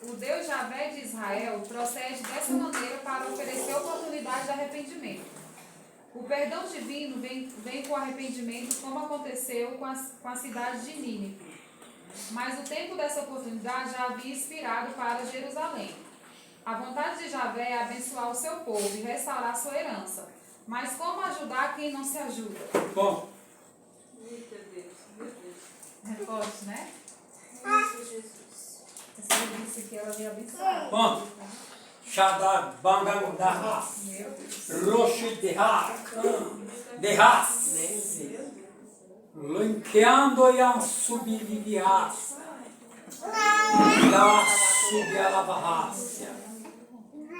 O Deus Javé de Israel procede dessa maneira para oferecer oportunidade de arrependimento. O perdão divino vem com arrependimento, como aconteceu com a cidade de Nínive. Mas o tempo dessa oportunidade já havia expirado para Jerusalém. A vontade de Javé é abençoar o seu povo e restaurar sua herança. Mas como ajudar quem não se ajuda? Bom. Meu Deus, meu Deus. É forte, né? Isso, Jesus. Essa disse que ela veio abençoar. Ponto. Shadar Bangang Dahas. Meu Deus. Roshi Dehas. Linkeando ya subilivias. Ya subialavahasya.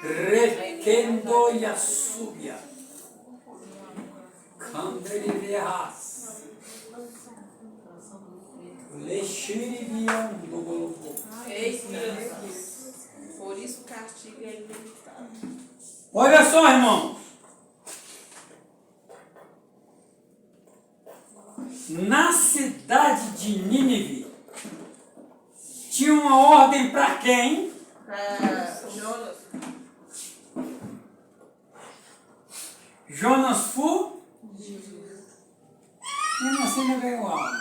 Requendo ya subia. Candelivias. Lexiriviando Golgo. Eita, Deus. Por isso o castigo é inevitável. Olha só, irmãos. Na cidade de Nínive, tinha uma ordem para quem? Para Jonas. Jonas fu? Mesmo assim não ganhou alma.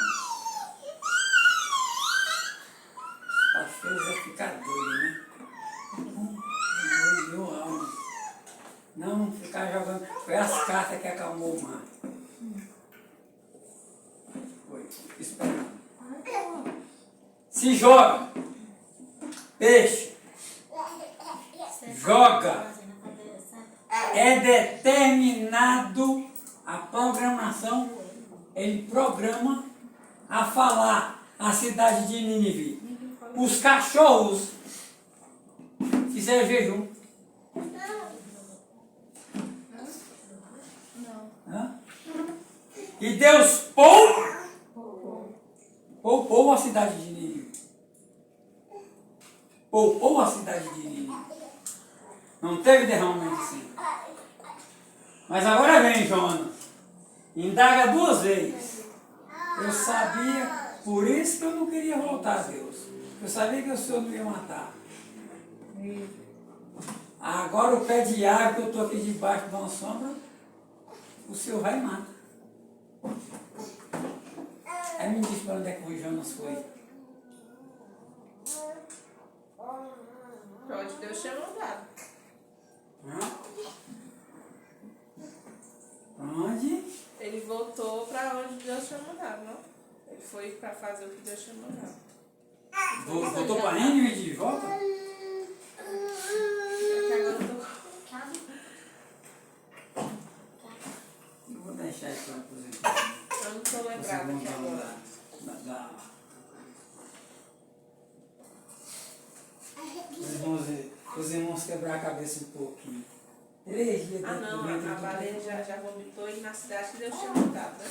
Os pastores vão ficar doidos, né? Não ganhou alma. Não ficar jogando. Foi as cartas que acalmou o mar. Foi. Esperando. Se joga. Peixe. Joga. É determinado a programação. Ele programa a falar a cidade de Nínive. Os cachorros fizeram jejum. Não. E Deus poupou a cidade de Nínive. Poupou a cidade de Nínive. Não teve derramamento assim. Mas agora vem Jonas. Indaga 2 vezes. Eu sabia, por isso que eu não queria voltar a Deus. Eu sabia que o Senhor não ia matar. Agora o pé de árvore que eu estou aqui debaixo de uma sombra, o Senhor vai e mata. Aí me diz para onde é que o Jonas foi. Para onde Deus tinha mandado. Onde? Ele voltou para onde Deus tinha mandado, não? Ele foi para fazer o que Deus tinha mandado. Voltou para Nínive de volta? É que agora eu tô... Eu vou deixar isso para aposentar. Eu não estou lembrada aqui agora. Os irmãos quebraram a cabeça um pouquinho. 3 dias dentro do ventre. A baleia já vomitou e na cidade que Deus tinha mandado, né?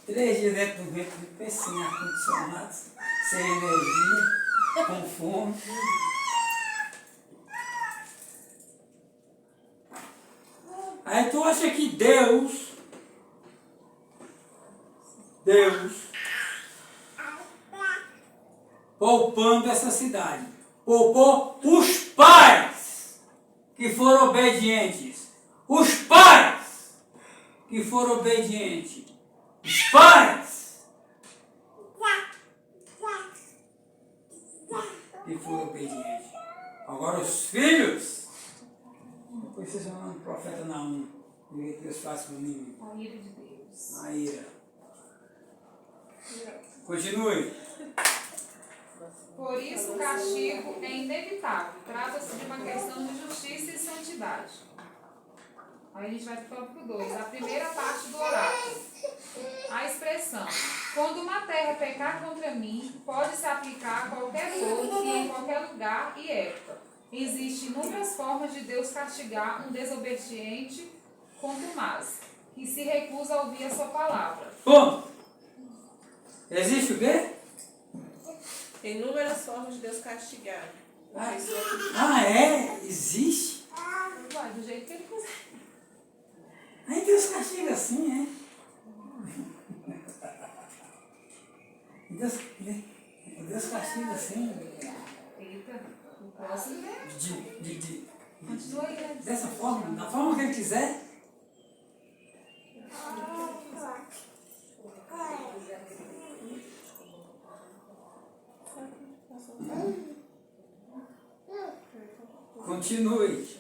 3 dias dentro do ventre, sem ar-condicionado, sem energia, com fome. Aí tu acha que Deus, poupando essa cidade, poupou os pais que foram obedientes. Os pais que foram obedientes. Os pais que foram obedientes. Agora os filhos, depois vocês vão no profeta Naum, o que Deus faz comigo. A ira de Deus. A ira. Continue. Por isso o castigo é inevitável. Trata-se de uma questão de justiça e santidade. Aí a gente vai para o tópico 2. A primeira parte do oráculo. A expressão: quando uma terra pecar contra mim, pode se aplicar a qualquer povo e em qualquer lugar e época. Existem inúmeras formas de Deus castigar um desobediente contumaz, que se recusa a ouvir a sua palavra. Ponto. Existe o quê? Tem inúmeras formas de Deus castigar. Existe? Vai do jeito que ele quiser. Aí Deus castiga assim, é? Deus castiga assim. Eita, o próximo é. Continua aí, né? Dessa forma, da forma que ele quiser. Continue.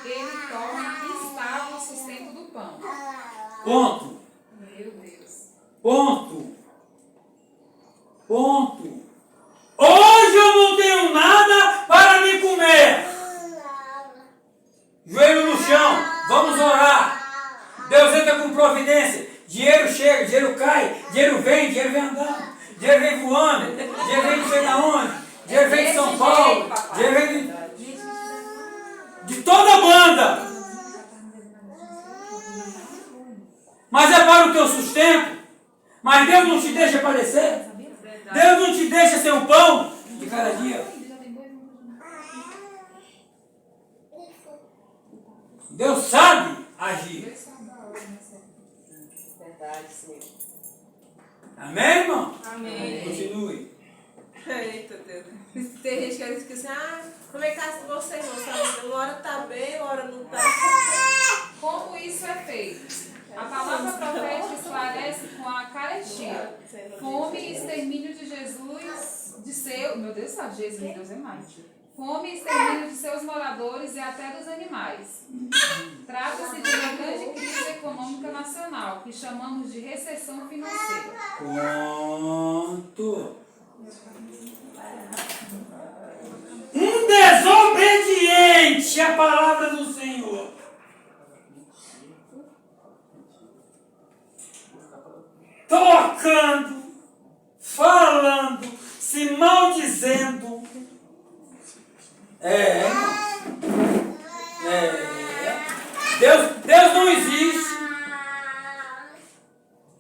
Ele torna instável o sustento do pão. Ponto. Meu Deus. Ponto. Hoje eu não tenho nada para me comer. Joelho no chão. Vamos orar. Deus entra com providência. Dinheiro chega, dinheiro cai, dinheiro vem andando. Dinheiro vem voando. Dinheiro vem não sei de onde. Dinheiro vem de São Paulo. Dinheiro vem de toda a banda. Mas é para o teu sustento. Mas Deus não te deixa aparecer. Deus não te deixa ser o pão de cada dia. Deus sabe agir. Verdade, Senhor. Amém, irmão? Amém. Continue. Eita, Deus. Tem gente que diz assim, como é que está com você, irmão? Sabe? Uma hora está bem, uma hora não está. Como isso é feito? A palavra profética esclarece com a carestia, fome e extermínio de Jesus, de seu... Meu Deus, sabe, Jesus, Deus é mais. Fome e extermínio de seus moradores e até dos animais. Trata-se de uma grande crise econômica nacional, que chamamos de recessão financeira. Ponto. Um desobediente à palavra do Senhor. Tocando, falando, se maldizendo. Deus não existe.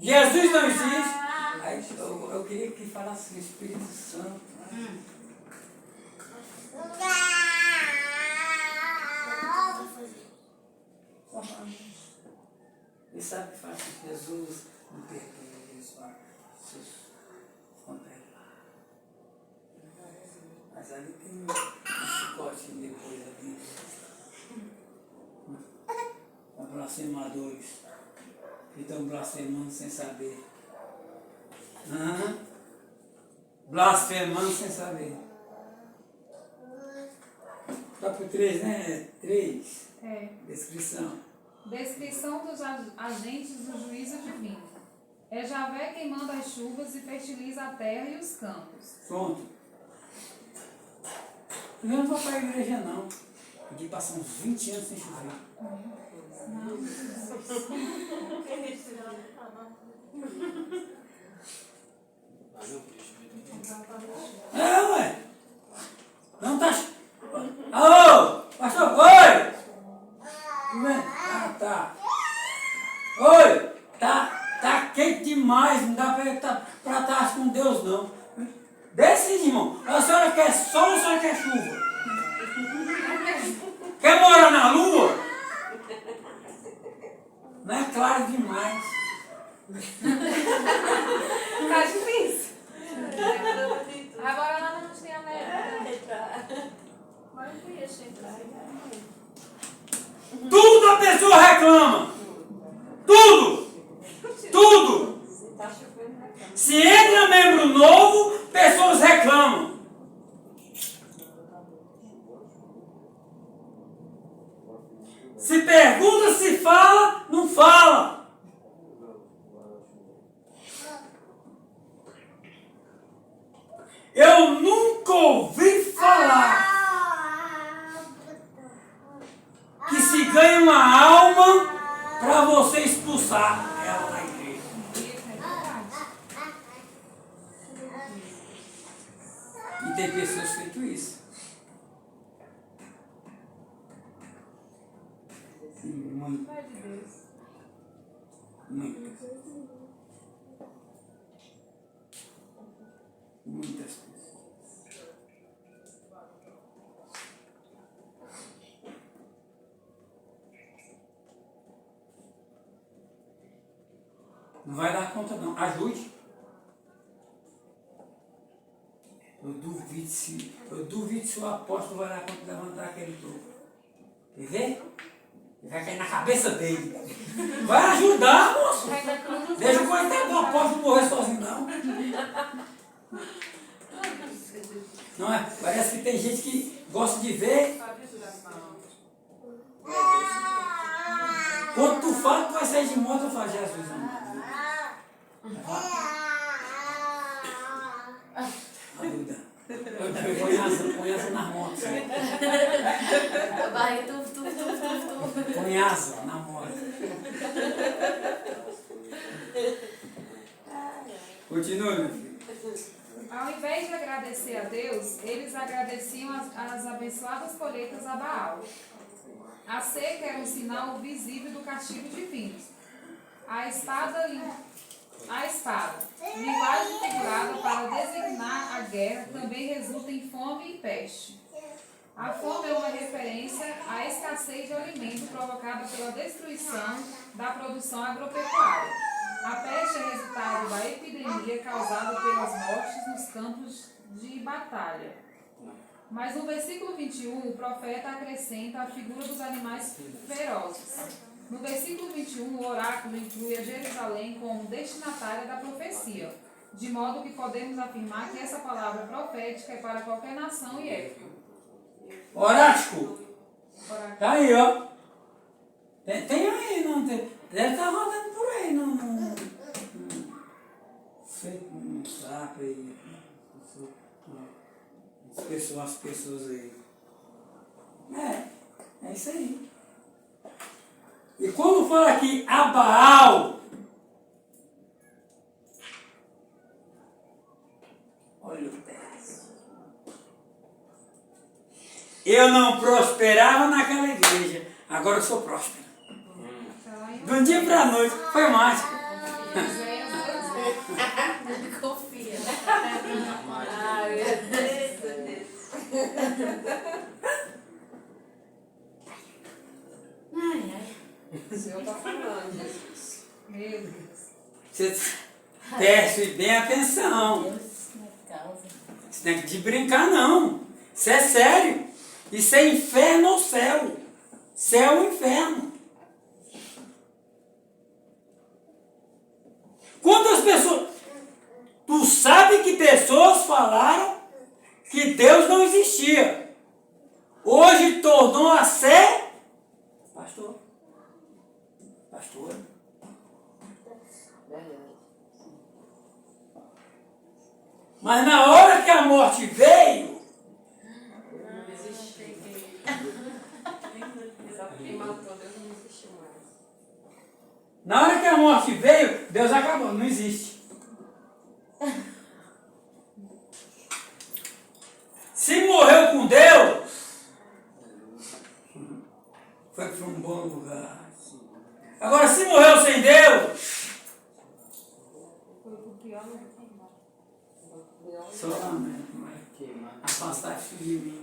Jesus não existe. Aí, eu queria que falasse o Espírito Santo. Ele sabe que faz com Jesus não perdoa seus contatos. Mas ali tem um chicotinho depois ali. Blasfemadores que estão blasfemando sem saber. Blasfemando sem saber. Capítulo 3, né? 3. É. Descrição. Descrição dos agentes do juízo divino. É Javé quem manda as chuvas e fertiliza a terra e os campos. Pronto. Eu não vou para a igreja, não. Podia passar uns 20 anos sem chover. Ué. Não tá... Alô, pastor, oi! Tá. Oi, tá quente demais, não dá para estar com Deus, não. Decide, irmão. A senhora quer sol ou a senhora quer chuva? Quer morar na lua? Não é claro demais. Tá difícil. Agora lá não tem a neve. Tudo a pessoa reclama. Tudo. Se entra membro novo, pessoas reclamam. Se pergunta, se fala, não fala. Eu nunca ouvi falar que se ganha uma alma para você expulsar ela da igreja. E tem pessoas feito isso. Muito. Muitas pessoas. Não vai dar conta, não. Ajude. Eu duvido se o apóstolo vai lá quando levantar aquele topo. Quer ver? Vai cair na cabeça dele. Vai ajudar, moço. Deixa o coitado do apóstolo morrer sozinho, não. Não é? Parece que tem gente que gosta de ver. Quando tu fala que vai sair de moto, eu falo, Jesus, amado. Põe asa na moto. Põe asa na moto. Continua, meu filho. Ao invés de agradecer a Deus, eles agradeciam as abençoadas colheitas a Baal. A seca era um sinal visível do castigo divino. A espada, linguagem figurada para designar a guerra, também resulta em fome e peste. A fome é uma referência à escassez de alimento provocada pela destruição da produção agropecuária. A peste é resultado da epidemia causada pelas mortes nos campos de batalha. Mas no versículo 21, o profeta acrescenta a figura dos animais ferozes. No versículo 21, o oráculo inclui a Jerusalém como destinatária da profecia, de modo que podemos afirmar que essa palavra profética é para qualquer nação e época. Orático. Tá aí, ó. Tem aí, não tem? Deve estar rodando por aí, não sei, não sabe aí. As pessoas aí. É isso aí. E quando fala aqui a Baal, olha o texto. Eu não prosperava naquela igreja, agora eu sou próspero. De um dia para a noite, foi mágico. Não confia. Ai, meu Deus. O Senhor está falando, Jesus. Meu Deus. Você preste bem atenção. Isso não é de brincar, não. Isso é sério. Isso é inferno ou céu. Céu ou inferno. Quantas pessoas... Tu sabe que pessoas falaram que Deus não existia. Hoje tornou a ser... Pastor. Mas na hora que a morte veio... Na hora que a morte veio, Deus acabou, não existe. Se morreu com Deus, foi para um bom lugar. Agora, se morreu sem Deus, solamente afastar-se de mim.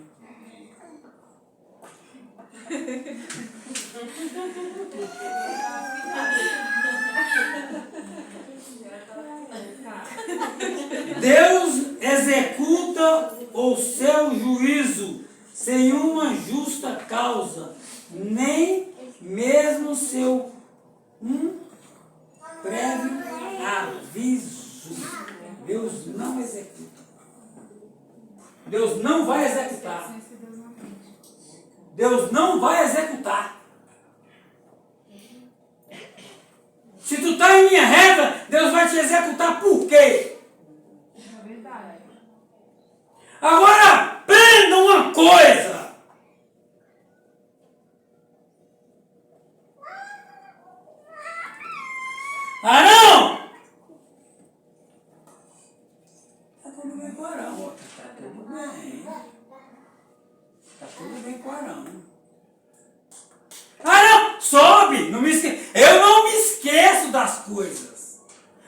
Deus executa o seu juízo sem uma justa causa, nem mesmo seu prévio aviso. Deus não executa. Deus não vai executar. Deus não vai executar. Se tu está em linha reta, Deus vai te executar por quê? É verdade. Agora aprenda uma coisa. Arão! Está tudo bem com o Arão. Está tudo bem. Está tudo bem com o Arão. Arão, sobe! Não me esque... Eu não me esqueço das coisas.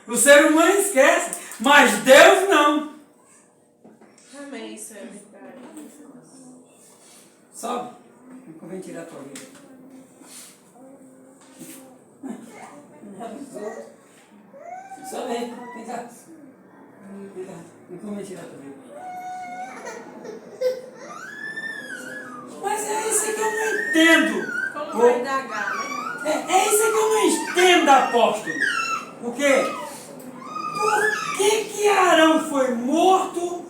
O ser humano esquece, mas Deus não. Amém, isso é verdade. Sobe. Não convém tirar a tua vida. Sobe aí. Vem cá. Vem cá. Não convém tirar a tua vida. Mas é isso que eu não entendo. Como vai indagar, né? É isso que eu não entendo, apóstolo. Por quê? Por que Arão foi morto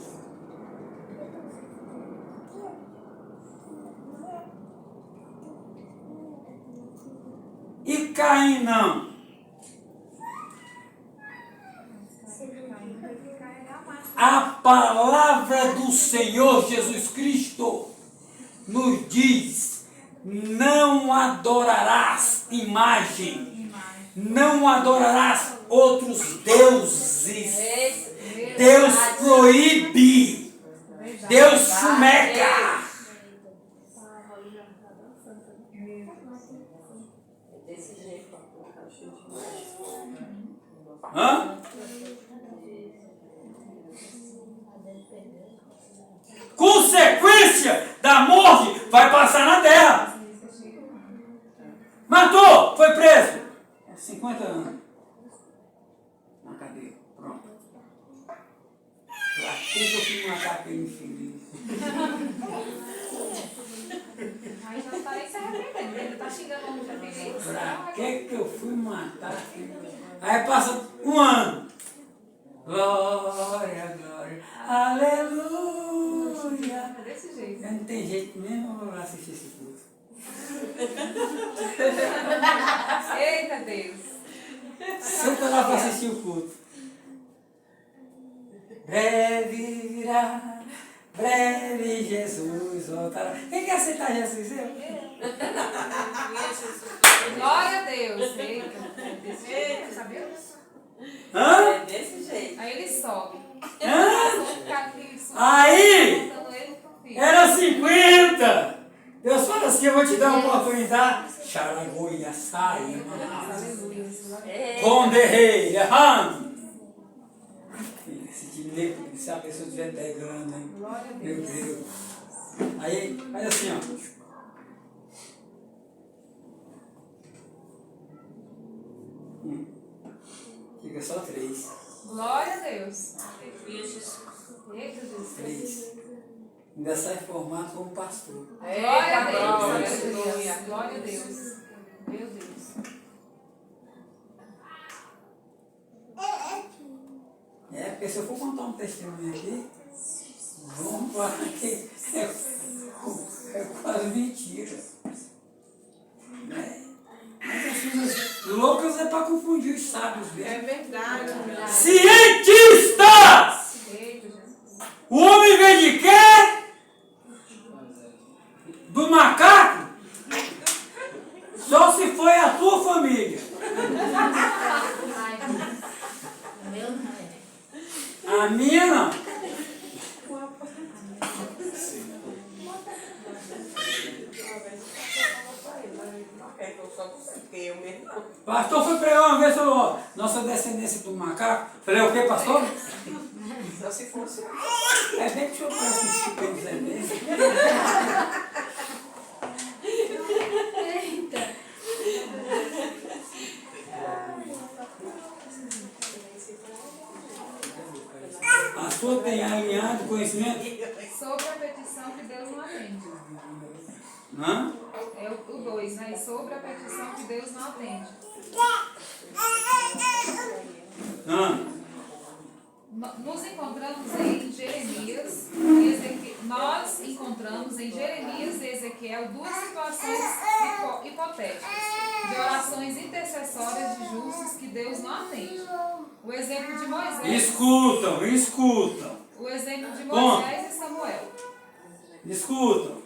e Caim não? A palavra do Senhor Jesus Cristo nos diz: não adorarás imagem, não adorarás outros deuses. Deus proíbe, Deus fumeca. Hã? Consequência da morte vai passar na terra. Matou, foi preso. 50 anos. Na cadeia, pronto. Pra que eu fui matar aquele infeliz? Aí já está aí se arrependendo, ele está xingando muito a feliz. Pra que eu fui matar aquele? Aí passa um ano. Glória, glória, aleluia. É desse jeito. Não tem jeito mesmo, eu vou lá assistir esse culto. Eita Deus. Senta lá para assistir o culto. Breve virá, breve Jesus voltará. Quem quer aceitar Jesus? Eu? Glória a Deus. Eita. É desse jeito, sabia? Hã? É desse jeito. Aí ele sobe. Hã? Aí era 50. Deus fala assim: eu vou te dar uma oportunidade. Xaragoia, sai, Conderrei, errando. Se a pessoa estiver pegando, hein? Meu Deus. Aí, faz assim, ó. Fica só 3. Glória a Deus. Eita Deus. 3. Ainda sai formado como pastor. Glória a Deus. Aleluia. Glória a Deus. Meu Deus. É, porque se eu for contar um testemunho aqui, vamos falar que é quase mentira. Né? Mas as coisas loucas é para confundir os sábios É mesmo. verdade. Cientistas! Eita Jesus. O homem vem de quê? Do macaco? Só se foi a tua família. A minha não. Pastor foi pregar uma vez e falou: nossa descendência do macaco. Falei: o quê, pastor? Só se fosse. É bem que o senhor parece um Chico Zé mesmo. A sua tem alinhado conhecimento? Sobre a petição que Deus não atende. Hã? É o 2, né? Sobre a petição que Deus não atende. Hã? Nos encontramos em Jeremias, nós encontramos em Jeremias e Ezequiel duas situações hipotéticas, de orações intercessórias de justos que Deus não atende. O exemplo de Moisés. Escutam. O exemplo de Moisés e Samuel. Escutam.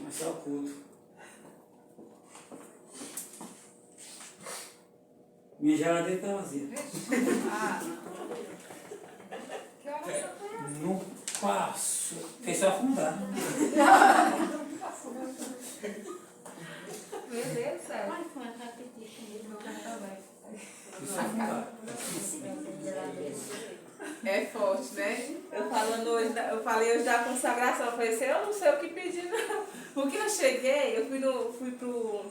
Mas é o culto. Minha geladeira está vazia. Ah, que oração foi essa? Não passo. Fez se afundar. Meu Deus do céu. Fez se afundar. É forte, né? Eu falei hoje da consagração, eu falei assim, eu não sei o que pedir, não. Porque eu cheguei, eu fui pro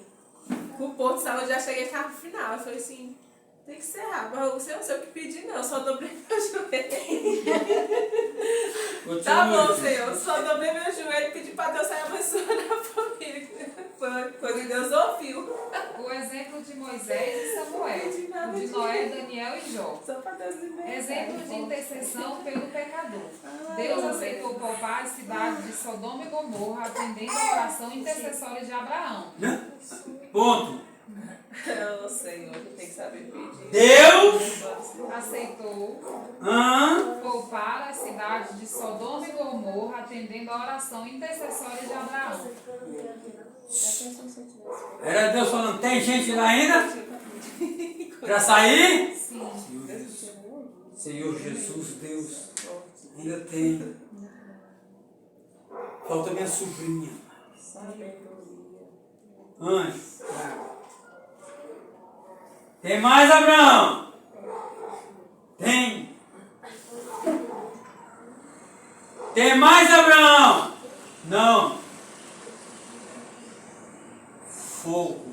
Porto de Saúde, já cheguei cá no final. Eu falei assim, tem que ser rápido, mas eu não sei o que pedir, não, eu só dobrei meu joelho. Tá bom, Senhor, eu só dobrei meu joelho e pedi pra Deus sair abençoando a família. Foi uma coisa que Deus ouviu. O exemplo de Moisés e Samuel, o de Noé, Daniel e Jó. Só pra Deus libertar. Exemplo de intercessão pelo pecador. Deus aceitou poupar a cidade de Sodoma e Gomorra, atendendo a oração intercessória de Abraão. Ponto. Oh, Senhor, tem que saber pedir. Deus Aceitou hã? poupar a cidade de Sodoma e Gomorra, atendendo a oração intercessória de Abraão. Era Deus falando, tem gente lá ainda? Para sair? Sim. Senhor Jesus, Deus, ainda tem. Falta minha sobrinha. Anjo. Tem mais, Abraão? Tem. Tem mais, Abraão? Não. Fogo.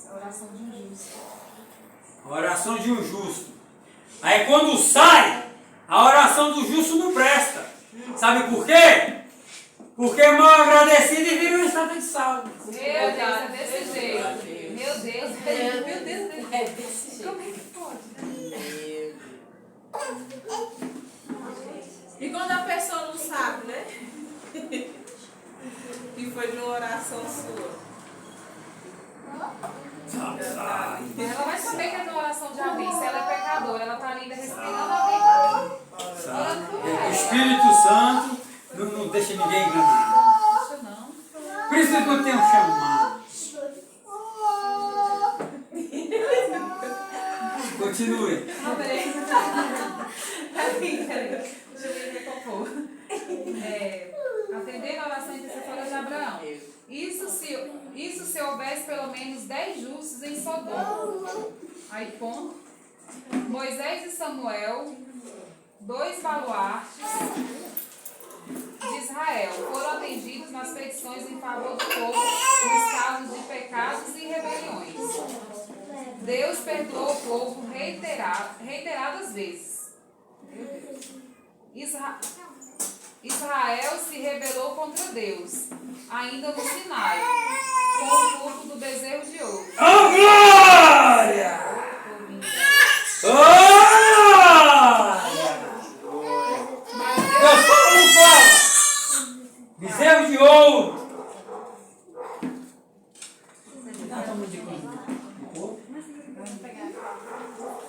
A oração de um justo. A oração de um justo. Aí quando sai, a oração do justo não presta. Sabe por quê? Porque é mal agradecido e vira um estado de sal. Meu Deus, é desse jeito. Meu Deus, É desse jeito. como é que pode? E quando a pessoa não sabe, né? E foi de uma oração sua. Ela vai saber que é uma oração de alguém. Se ela é pecadora, ela está ali ainda respirando, alguém está ali. O Espírito Santo não deixa ninguém enganar. Deixa não. Por isso que eu tenho chamado. Continue. Amém. Deixa eu ver qual for. Atendendo a oração intercessória de Abraão. Isso se houvesse pelo menos 10 justos em Sodoma. Aí, ponto. Moisés e Samuel, 2 baluartes de Israel, foram atendidos nas petições em favor do povo nos casos de pecados e rebeliões. Deus perdoou o povo reiteradas vezes. Israel se rebelou contra Deus, ainda no Sinai, com o culto do bezerro de ouro. Oh, glória! Glória! Deus fala ou não fala? Bezerro de ouro.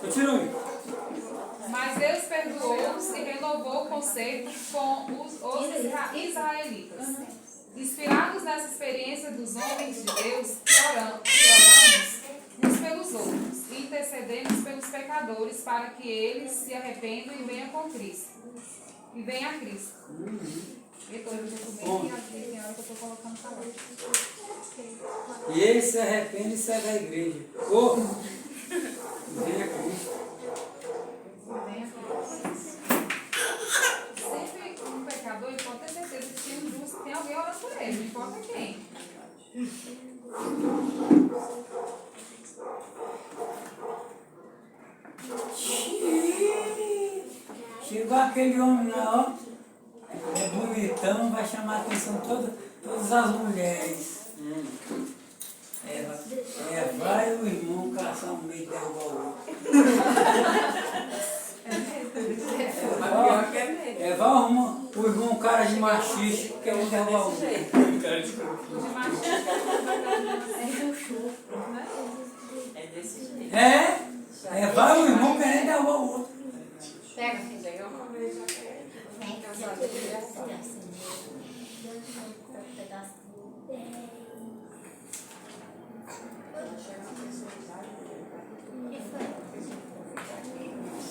Continue. Mas Deus perdoou-os e renovou o conceito com os israelitas. Inspirados nessa experiência dos homens de Deus, que oramos uns pelos outros e intercedemos pelos pecadores para que eles se arrependam e venham com Cristo. E venham a Cristo. E ele se arrepende e sai da igreja. Venha a Cristo. Sempre um pecador, ele pode ter certeza que tem um justo, tem alguém orando por ele, não importa quem. Chegou aquele homem lá, ó. É bonitão, vai chamar a atenção todas as mulheres. Vai o irmão caçar um meio e derrubar o outro. Vai o irmão cara de machista, que é um derrubar o outro. É desse jeito. Vai o irmão querendo derrubar o outro. Pega, filha.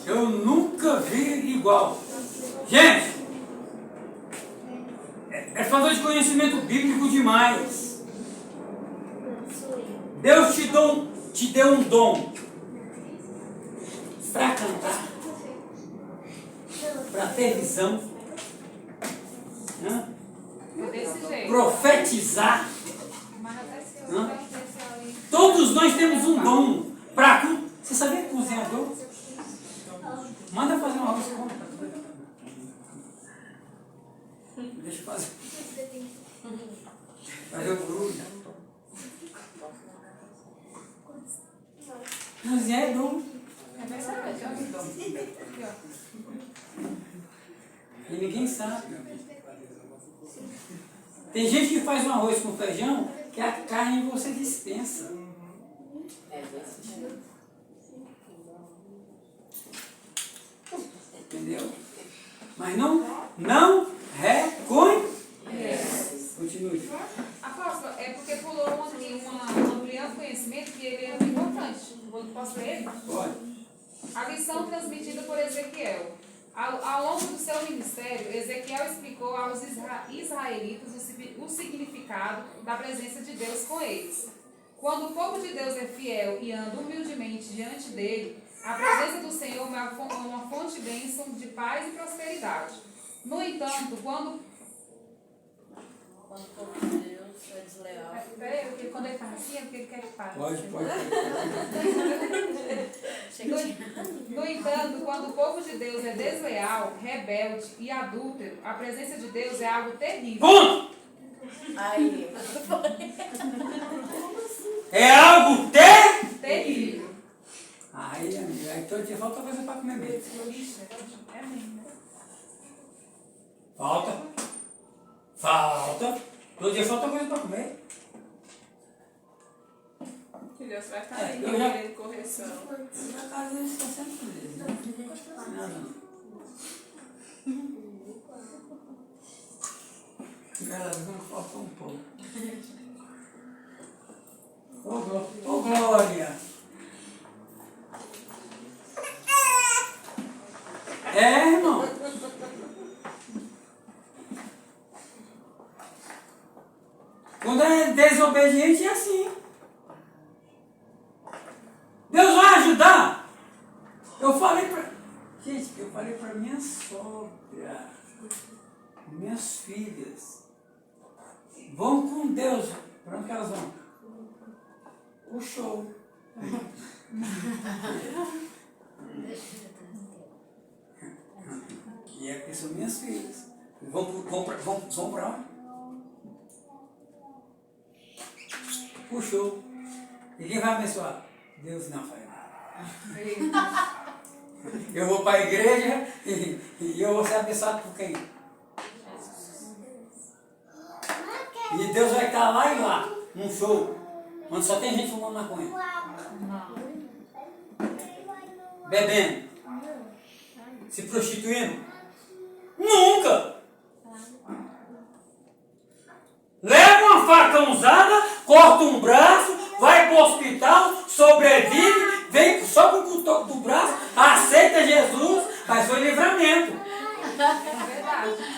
Eu nunca vi igual. Gente, é falta de conhecimento bíblico demais. Deus te deu um dom para cantar. para ter visão, né? É desse jeito. Profetizar. Mas até se eu Hã? não sei ali. Todos nós temos um dom para... Você sabia que cozinhador? Manda fazer um arroz com... Deixa eu fazer. Fazer o barulho. Cozinhar é dom. É verdade, ó. Aqui, ó. E ninguém sabe. Tem gente que faz um arroz com feijão que a carne você dispensa. Entendeu? Mas não reconhece. Continue. Apóstolo, é porque pulou um brilhante conhecimento que ele é muito importante. Posso ler ele? Pode. A lição transmitida por Ezequiel. Ao longo do seu ministério, Ezequiel explicou aos israelitas o significado da presença de Deus com eles. Quando o povo de Deus é fiel e anda humildemente diante dele, a presença do Senhor é uma fonte de bênção, de paz e prosperidade. No entanto, quando o povo de Deus é desleal. Peraí, porque quando ele faz assim, é porque ele quer que pare. Pode. No entanto, quando o povo de Deus é desleal, rebelde e adúltero, a presença de Deus é algo terrível. Ponto! Aí. É algo Terrível. Aí, amiga, aí todo dia falta coisa para comer mesmo. É mesmo. Falta. Todo dia falta coisa para comer. Que Deus vai estar É, aí, eu já- querendo correção. Na casa eles estão sempre felizes, né? Nada. Graças a Deus falta um pouco. Ô, Glória! É, irmão. Quando é desobediente é assim. Deus vai ajudar. Eu falei para minha sogra, minhas filhas, vão com Deus. Para onde que elas vão? O show. E é porque são minhas filhas. Vão para onde? O show. E quem vai abençoar? Deus não vai. Eu vou para a igreja e eu vou ser abençoado por quem? E Deus vai estar lá e lá, num show, onde só tem gente fumando maconha. Bebendo. Se prostituindo. Nunca! Leva uma faca usada, corta um braço, vai para o hospital, sobrevive, vem só com o toque do braço, aceita Jesus, mas foi livramento.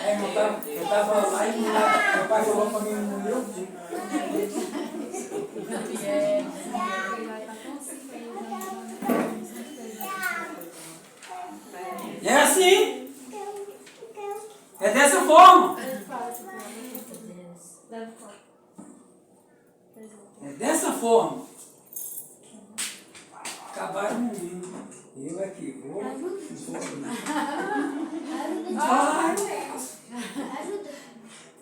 É verdade. Eu estava lá e meu pai falou para mim, não eu digo. É assim. É dessa forma. É dessa forma. Acabaram o menino. Eu aqui vou.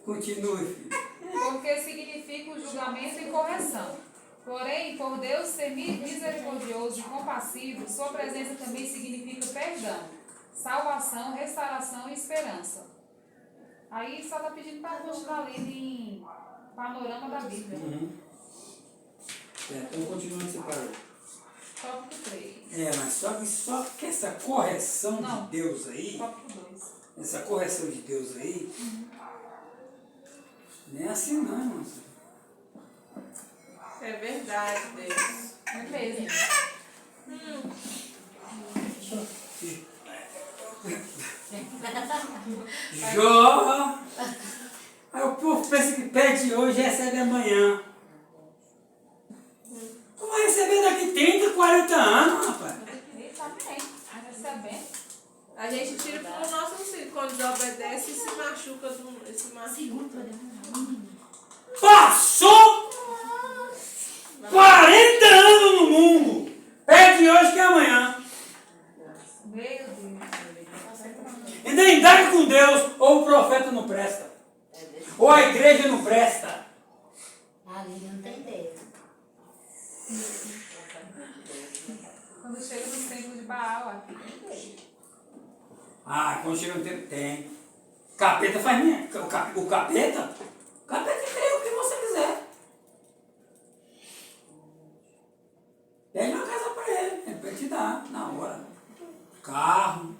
Continue, filho. Porque significa o julgamento e correção. Porém, por Deus ser misericordioso e compassivo, sua presença também significa perdão, salvação, restauração e esperança. Aí só está pedindo para continuar lendo em panorama da Bíblia. Então continuando separado. Tópico 3. Mas só que essa correção Não. de Deus aí, Tópico 2. essa correção de Deus aí, não é assim não, irmão. É verdade, Deus. É mesmo. Jó! Aí o povo pensa que pede hoje e recebe amanhã. Tu vai receber daqui 30, 40 anos, rapaz. Ele está bem. Recebendo. A gente tira pro nosso desobedece e se machuca. Se machuca. Passou 40 anos no mundo. Perde hoje que é amanhã. Meu Deus. Ainda indaga com Deus, ou o profeta não presta. Ou a igreja não presta. Ali não tem Deus. Quando chega nos templos de Baal, aqui tem Deus. Ah, quando chega no tempo, tem. Capeta faz minha. O capeta? O capeta crê o que você quiser. Pede uma casa para ele vai te dar, na hora. Carro.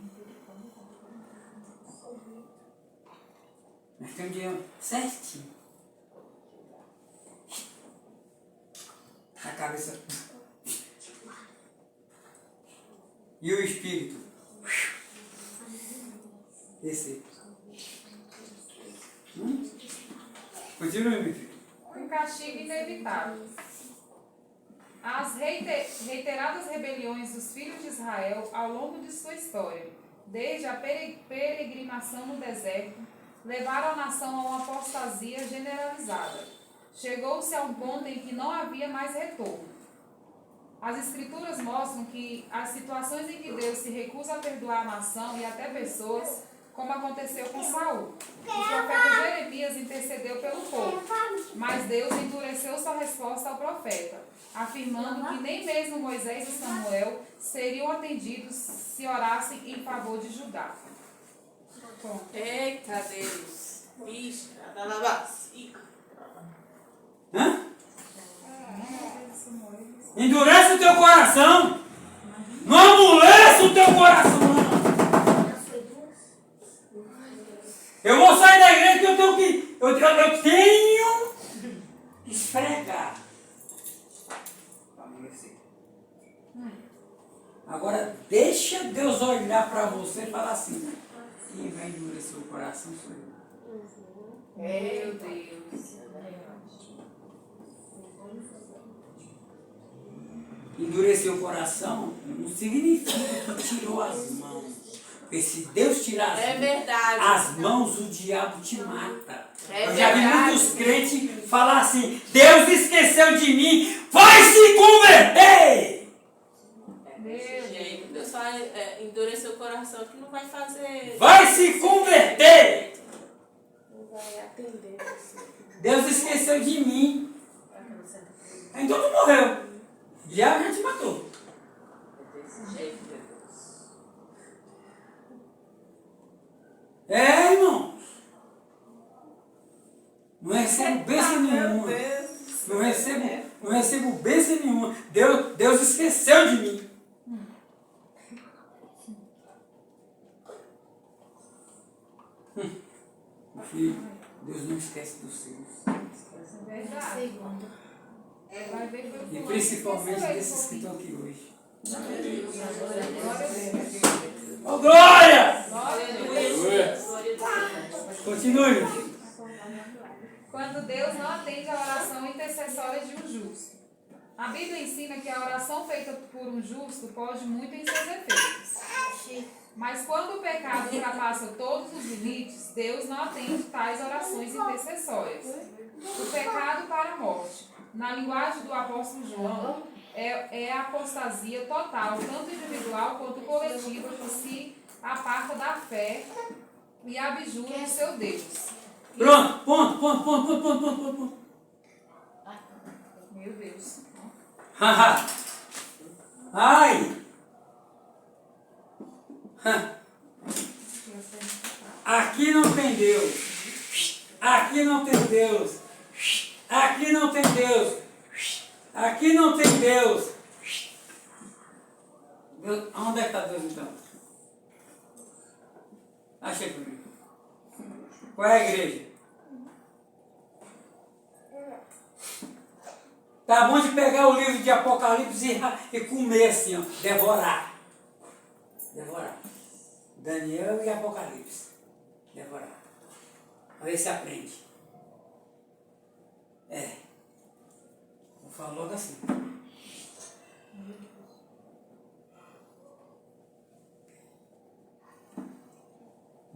Nós temos dinheiro certinho. A cabeça. E o espírito? Esse. Continue, meu filho. Um castigo inevitável. As reiteradas rebeliões dos filhos de Israel ao longo de sua história, desde a peregrinação no deserto, levaram a nação a uma apostasia generalizada. Chegou-se a um ponto em que não havia mais retorno. As escrituras mostram que as situações em que Deus se recusa a perdoar a nação e até pessoas, como aconteceu com Saul. O profeta Jeremias intercedeu pelo povo, mas Deus endureceu sua resposta ao profeta, afirmando que nem mesmo Moisés e Samuel seriam atendidos se orassem em favor de Judá. Eita Deus. Ixi, Hã? Endurece o teu coração. Não amolece o teu coração. Eu vou sair da igreja que eu tenho que. Eu tenho que esfregar. Para amolecer. Agora deixa Deus olhar para você e falar assim. Quem vai endurecer o coração sou eu. Meu Deus. Endurecer o coração não significa que tirou as mãos. Porque se Deus tirar as mãos, o diabo te mata. Eu já vi muitos crentes falar assim, Deus esqueceu de mim, vai se converter! Deus vai endurecer o coração que não vai fazer. Vai se converter! Não vai atender você. Deus esqueceu de mim. Então tu morreu. O diabo já te matou. Desse jeito, Deus. Irmão. Não recebo bênção nenhuma. Não recebo bênção nenhuma. Deus esqueceu de mim. Filho, Deus não esquece dos seus. É verdade. Vai ver pelo E principalmente desses que estão aqui hoje. Oh, glória! Continue, meu filho. Quando Deus não atende a oração intercessória de um justo. A Bíblia ensina que a oração feita por um justo pode muito em seus efeitos. Mas quando o pecado ultrapassa todos os limites, Deus não atende tais orações intercessórias. O pecado para a morte, na linguagem do apóstolo João, é a apostasia total, tanto individual quanto coletiva, que se aparta da fé e abjura do seu Deus. Pronto, ponto. Meu Deus. Ai! Aqui não tem Deus. Aqui não tem Deus. Aqui não tem Deus. Aqui não tem Deus. Deus, onde é que está Deus então? Achei comigo. Qual é a igreja? Tá bom de pegar o livro de Apocalipse e comer assim, ó, devorar. Daniel e Apocalipse. Devorar. A ver se aprende. Vou falar logo assim.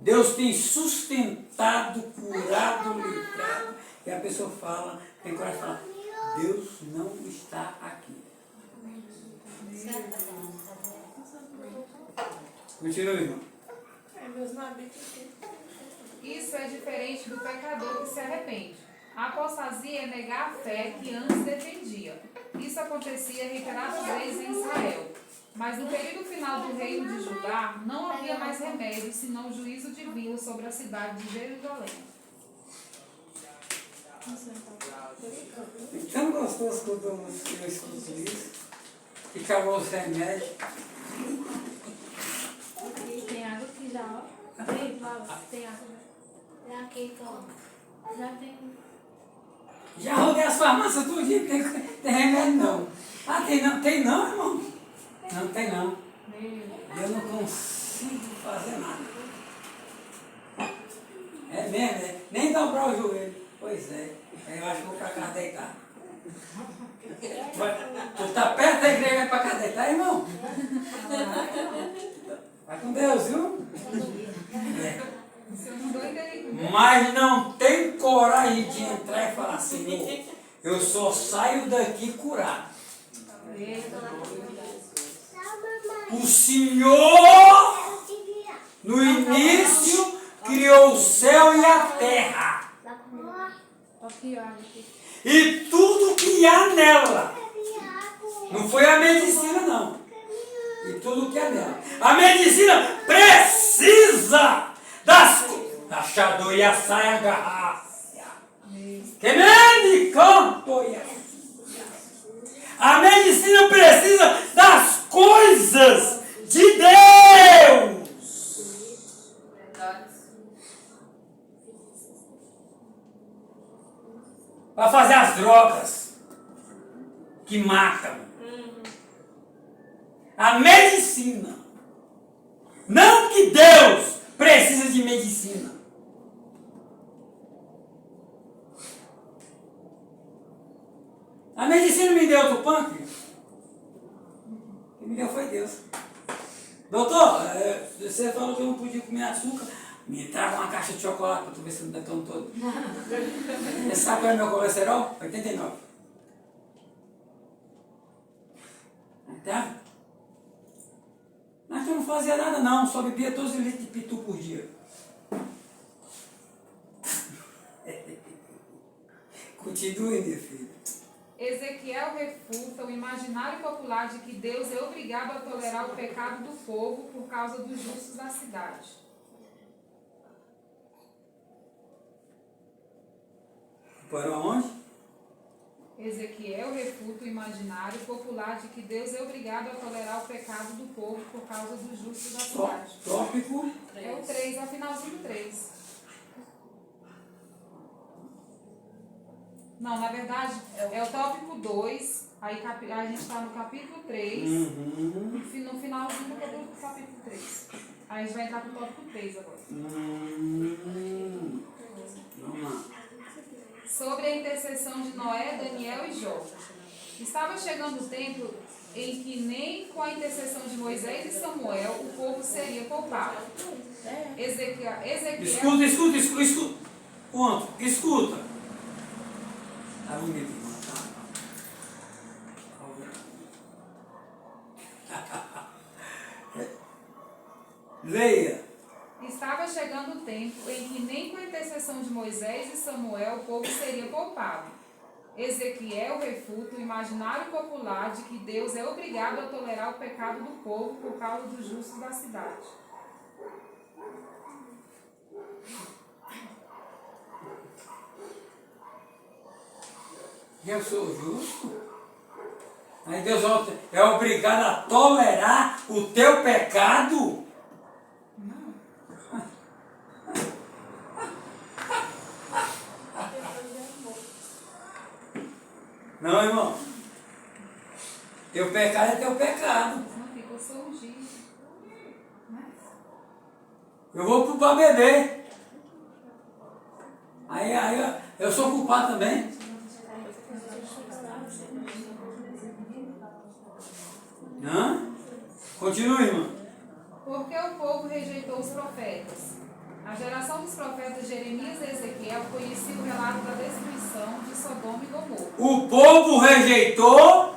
Deus tem sustentado, curado, livrado. E a pessoa fala, tem coragem de falar, Deus não está aqui. Continue, irmão. Isso é diferente do pecador que se arrepende. A apostasia é negar a fé que antes defendia. Isso acontecia reiteradas vezes em Israel. Mas no período final do reino de Judá, não havia mais remédio senão o juízo divino sobre a cidade de Jerusalém. Tão gostoso quando eu escuto isso. Que acabou os remédios. Tem água aqui já, ó. Tem água. Já aqui, toma. Já tem. Já rodei as farmácias todo dia, tem remédio não. Ah, tem não? Tem não, irmão? Não tem não. Eu não consigo fazer nada. É mesmo, é? Nem dobrar o joelho. Pois é. Eu acho que vou pra casa deitar. Tu tá perto da igreja, vai pra casa deitar, irmão? Vai com Deus, viu? É. Mas não tem coragem de entrar e falar, Senhor, eu só saio daqui curado. O Senhor, no início, criou o céu e a terra. Aqui, ó, aqui. E tudo que há nela. Não foi a medicina, não. E tudo que há nela. A medicina precisa das achador e a saia garraça. Que mende canto e a medicina precisa das coisas de Deus. Para fazer as drogas que matam. A medicina. Não que Deus precisa de medicina. A medicina me deu outro pâncreas. Quem me deu foi Deus. Doutor, você falou que eu não podia comer açúcar. Me traga uma caixa de chocolate para tu ver se não detona todo. Você sabe qual é meu colesterol? 89. Tá? Mas tu não fazia nada não, só bebia 12 litros de pitu por dia. Continue, minha filha. Ezequiel refuta o imaginário popular de que Deus é obrigado a tolerar o pecado do povo por causa dos justos da cidade. Para onde? Ezequiel refuta o imaginário popular de que Deus é obrigado a tolerar o pecado do povo por causa dos justos da cidade. Tópico. É o 3, é o finalzinho do 3. Não, na verdade, é o tópico 2, aí a gente está no capítulo 3, no finalzinho do capítulo 3. Aí a gente vai entrar no tópico 3 agora. Vamos lá. Sobre a intercessão de Noé, Daniel e Jó. Estava chegando o tempo em que nem com a intercessão de Moisés e Samuel o povo seria poupado. Ezequiel. Escuta. Ponto. Escuta. Tá bonito, irmão. Leia. Estava chegando o tempo em que nem com a intercessão de Moisés e Samuel o povo seria poupado. Ezequiel refuta o imaginário popular de que Deus é obrigado a tolerar o pecado do povo por causa dos justos da cidade. Eu sou justo. Aí Deus é obrigado a tolerar o teu pecado? Não, irmão. Teu pecado é teu pecado. Não fica, eu sou ungido. Eu vou para beber. Aí eu sou culpado também. Hã? Continue, irmão. Porque o povo rejeitou os profetas. profetas Jeremias e Ezequiel conheciam o relato da destruição de Sodoma e Gomorra. O povo rejeitou.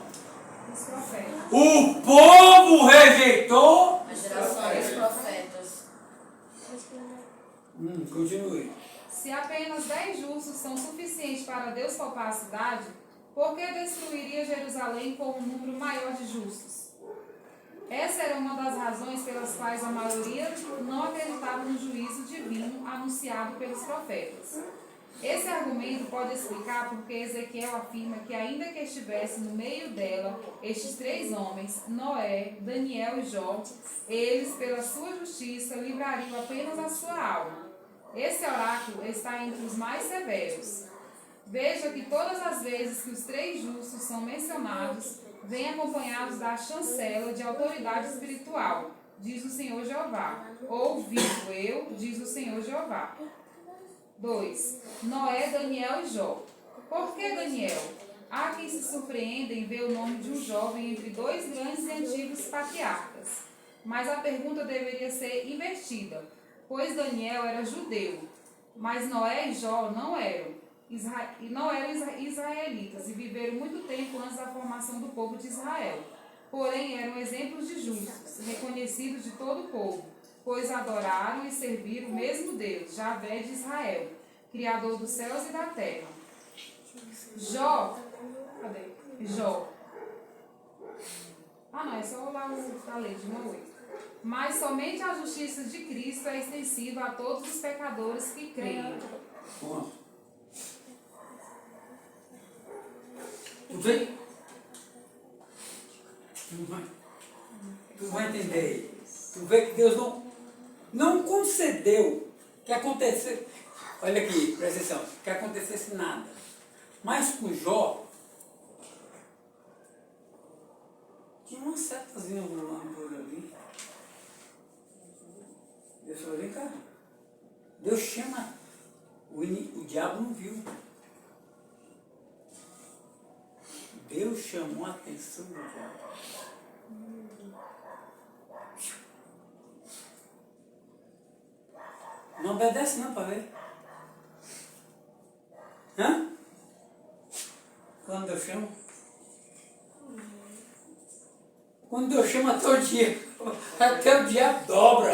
Os profetas. O povo rejeitou. A geração dos profetas. Continue. Se apenas 10 justos são suficientes para Deus poupar a cidade, por que destruiria Jerusalém com um número maior de justos? Essa era uma das razões pelas quais a maioria não acreditava no juízo divino anunciado pelos profetas. Esse argumento pode explicar porque Ezequiel afirma que, ainda que estivesse no meio dela estes 3 homens, Noé, Daniel e Jó, eles, pela sua justiça, livrariam apenas a sua alma. Esse oráculo está entre os mais severos. Veja que todas as vezes que os 3 justos são mencionados, vêm acompanhados da chancela de autoridade espiritual, diz o Senhor Jeová. Ou vivo eu, diz o Senhor Jeová. 2. Noé, Daniel e Jó. Por que Daniel? Há quem se surpreenda em ver o nome de um jovem entre 2 grandes e antigos patriarcas. Mas a pergunta deveria ser invertida, pois Daniel era judeu, mas Noé e Jó não eram. Não eram israelitas e viveram muito tempo antes da formação do povo de Israel. Porém, eram exemplos de justos, reconhecidos de todo o povo, pois adoraram e serviram o mesmo Deus, Javé de Israel, Criador dos céus e da terra. Jó. Cadê? Jó. Não, é só lá da lei de 1:8. Mas somente a justiça de Cristo é extensiva a todos os pecadores que creem. Bom. Tu vê? Tu vai entender. Tu vê que Deus não concedeu que acontecesse. Olha aqui, presta atenção. Que acontecesse nada. Mas com Jó, tinha uma setazinha voando por ali. Deus falou: vem cá. Deus chama. O diabo não viu. Deus chamou a atenção do diabo. Não obedece não para ver. Hã? Quando Deus chama? Quando Deus chama até o diabo dobra.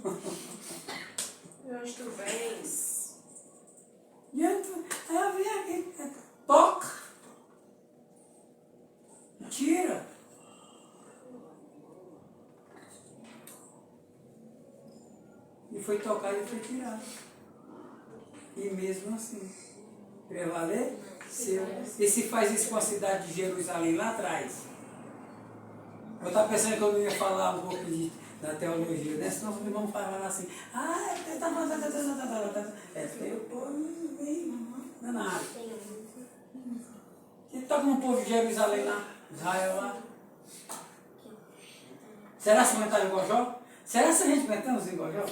Onde tu vens? E aí eu vim aqui, toca. Tira. E foi tocado e foi tirado. E mesmo assim, prevaleceu. E se faz isso com a cidade de Jerusalém lá atrás? Eu estava pensando que eu não ia falar um pouco da teologia, né? Senão os irmãos falaram assim, tem o povo danado. E toca no povo de Jerusalém lá, Israel lá. Será se aguentaram igual Jó? Será se a gente aguentamos igual Jó?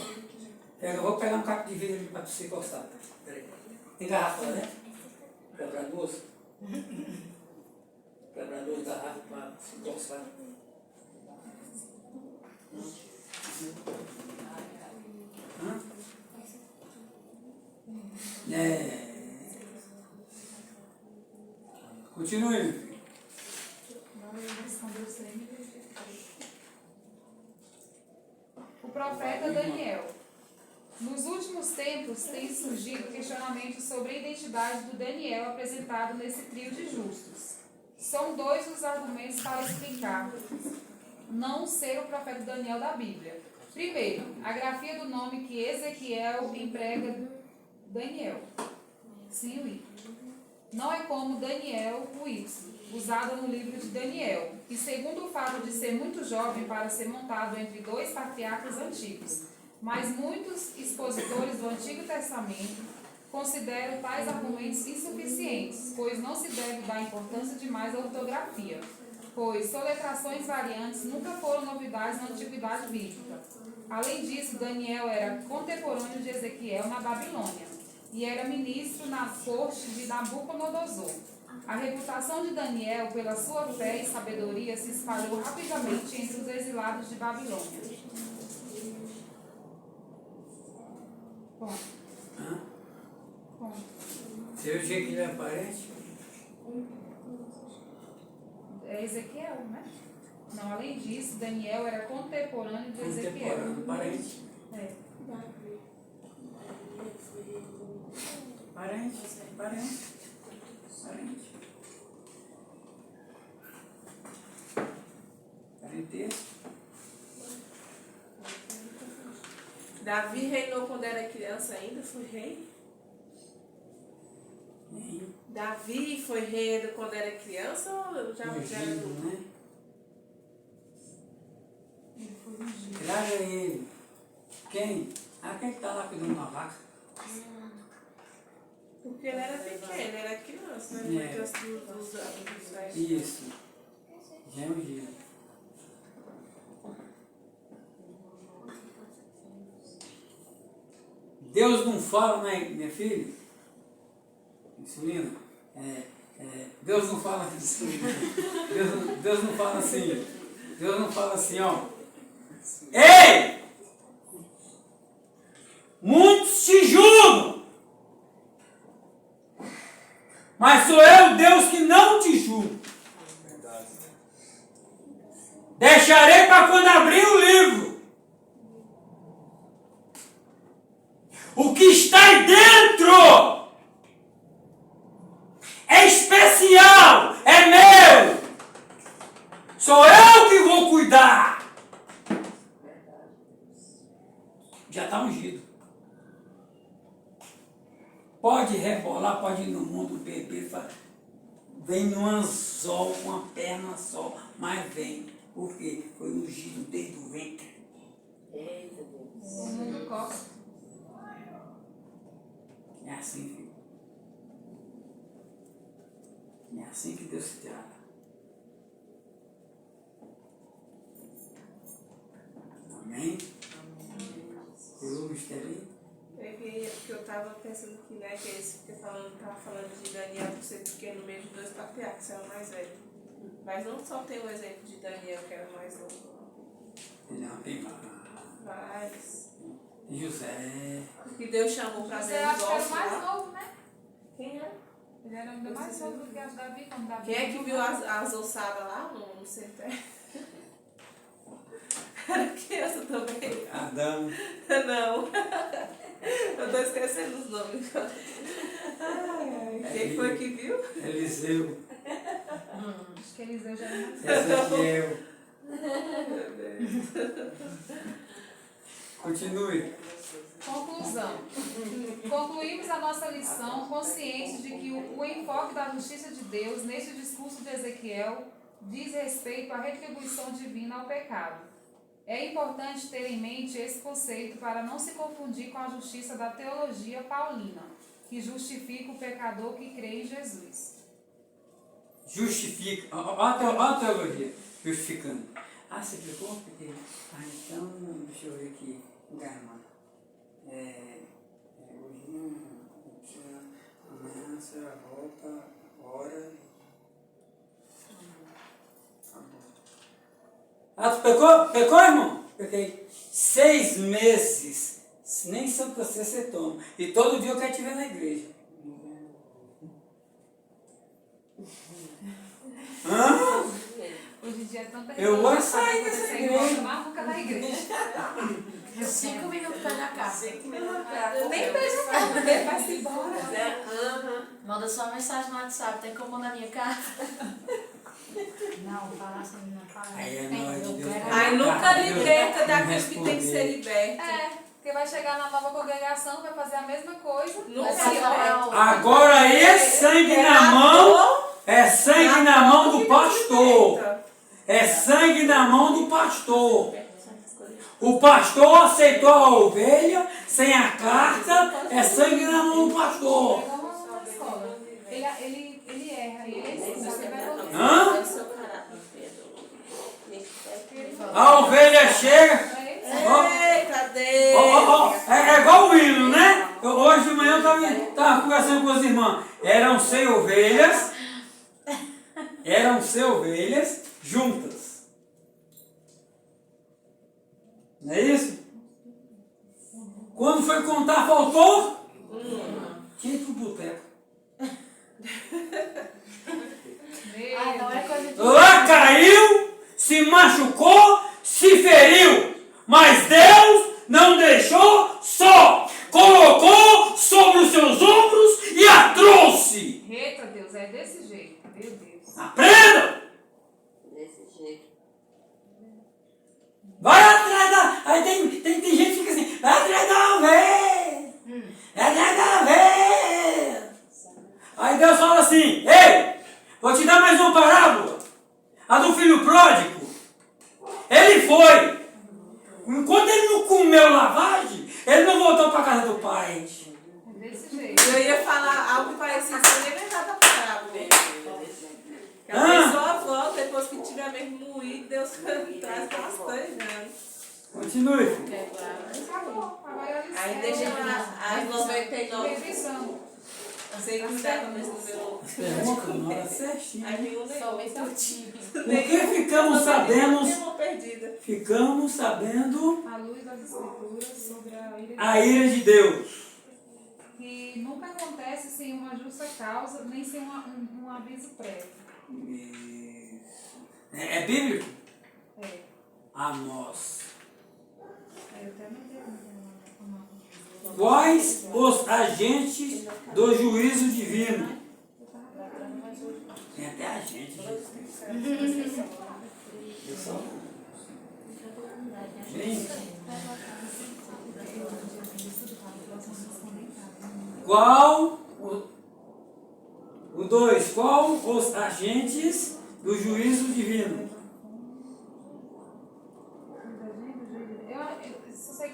Eu vou pegar um caco de vidro para você encostar. Peraí. Tem garrafa, né? Quebrador. Quebrador de garrafa para se encostar. Continue, meu filho. O profeta Daniel. Nos últimos tempos, tem surgido questionamentos sobre a identidade do Daniel apresentado nesse trio de justos. São 2 os argumentos para explicar não ser o profeta Daniel da Bíblia. Primeiro, a grafia do nome que Ezequiel emprega Daniel. Sim, o I. Não é como Daniel, o Y, usado no livro de Daniel, e segundo o fato de ser muito jovem para ser montado entre 2 patriarcas antigos. Mas muitos expositores do Antigo Testamento consideram tais argumentos insuficientes, pois não se deve dar importância demais à ortografia, pois soletrações variantes nunca foram novidades na Antiguidade Bíblica. Além disso, Daniel era contemporâneo de Ezequiel na Babilônia e era ministro na corte de Nabucodonosor. A reputação de Daniel pela sua fé e sabedoria se espalhou rapidamente entre os exilados de Babilônia. Bom, Hã? bom. Você viu o jeito que ele aparece? É Ezequiel, né? Não, além disso, Daniel era contemporâneo de Ezequiel. Contemporâneo, parente. É. Parente. Parentesco. Davi reinou quando era criança ainda, foi rei? Nem Davi foi rei quando era criança ou já era ungido, adulto? né? Ele foi ungido. Traga ele. Quem? Quem está lá cuidando da vaca? Porque ele era pequeno, ele era criança, né? É. Criança dos 10. Isso. Já é ungido. Deus não fala, né, minha filha? Insulina? Deus não fala assim. Deus não fala assim. Deus não fala assim, ó. Ei! Muitos te julgam. Mas sou eu, Deus, que não te julgo. Deixarei para quando abrir o livro. O que está aí dentro é especial, é meu. Sou eu que vou cuidar. Já está ungido. Pode rebolar, pode ir no mundo beber. Vem num anzol, com uma perna só, mas vem. Por quê? Foi ungido desde o ventre. Eita Deus. O mundo gosta. É assim, filho. É assim que Deus se trata. Amém? Eu mistério. Porque eu tava pensando aqui, né, que esse que tava falando de Daniel por ser pequeno no meio de dois patriarcas, que era o mais velho. Mas não só tem o exemplo de Daniel, que era o mais novo. Não, tem Mas José. que Deus chamou pra Você ver os acha que era o ossos mais lá. novo, né? Quem é? Ele era ainda mais novo do que as Davi, quando Davi. Quem é que viu as ossadas lá no cemitério? Era criança também. Adão. Não. Eu tô esquecendo os nomes. Quem foi que viu? Eliseu. Acho que Eliseu já era mais Ezequiel. Continue. Conclusão. Concluímos a nossa lição conscientes de que o enfoque da justiça de Deus neste discurso de Ezequiel diz respeito à retribuição divina ao pecado. É importante ter em mente esse conceito para não se confundir com a justiça da teologia paulina, que justifica o pecador que crê em Jesus. Justifica. Olha a teologia. Justificando. Você pegou? Porque. Então, deixa eu ver aqui. Garma. Hoje não. Amanhã a senhora volta, ora. Tu pecou? Pecou, irmão? Pequei. 6 meses. Nem Santa você toma. E todo dia eu quero te ver na igreja. Hã? Hoje em dia é tanta Eu vou sair dessa você igreja. encontra maluca na igreja. 5 minutos pra na casa. Nem vejo a cara dele, vai-se embora. Manda só uma mensagem no WhatsApp. Tem como mandar minha carta? Não, fala assim, não fala. Aí é nóis de Deus. Ai, nunca liberta Deus daqueles que tem que ser responder. liberto. É, porque vai chegar na nova congregação, vai fazer a mesma coisa. Nunca vai se ser liberta. liberto. Agora esse sangue na mão é sangue na mão do pastor. É sangue na mão do pastor. O pastor aceitou a ovelha sem a carta, é sangue na mão do pastor. Igual na escola. Ele erra, ele ensina, você vai voltar. Hã? Seu caráter, Pedro. A ovelha chega. Eita Deus! É igual o hino, né? Hoje de manhã eu estava conversando com as irmãs. Eram 100 ovelhas juntas. Não é isso? Quando foi contar, faltou? Tinha que ir pro boteco. Ah, não é coisa de... Lá caiu, se machucou, se feriu. Mas Deus não deixou só. Colocou sobre os seus ombros e a trouxe. Eita Deus, é desse jeito. Meu Deus. Aprendam! Desse jeito. Vai atrás da... Aí tem gente que fica assim, vai atrás da ovelha. Vai atrás da ovelha. Aí Deus fala assim, ei, vou te dar mais uma parábola. A do filho pródigo. Ele foi. Enquanto ele não comeu lavagem, ele não voltou para casa do pai. É desse jeito. Eu ia falar algo parecido, eu nem lembrar da parábola. Que a pessoa volta depois que tiver mesmo moído, Deus traz bastante, né? Continue, filho. Acabou. Agora é a Aí lição. deixa lá as 99. Revisão. Sem cuidar com esse número. Pergunta na hora certinha. Aí nenhum Somente negócio. o time. Porque ficamos Nenhuma perdida. sabendo À luz das escrituras sobre a ira de Deus. que nunca acontece sem uma justa causa, nem sem um aviso prévio. É bíblico? É. Amós. Eu até não tenho Quais os agentes do juízo divino? Tem até agente. Eu só. Gente. Qual o 2? Qual os agentes do juízo divino?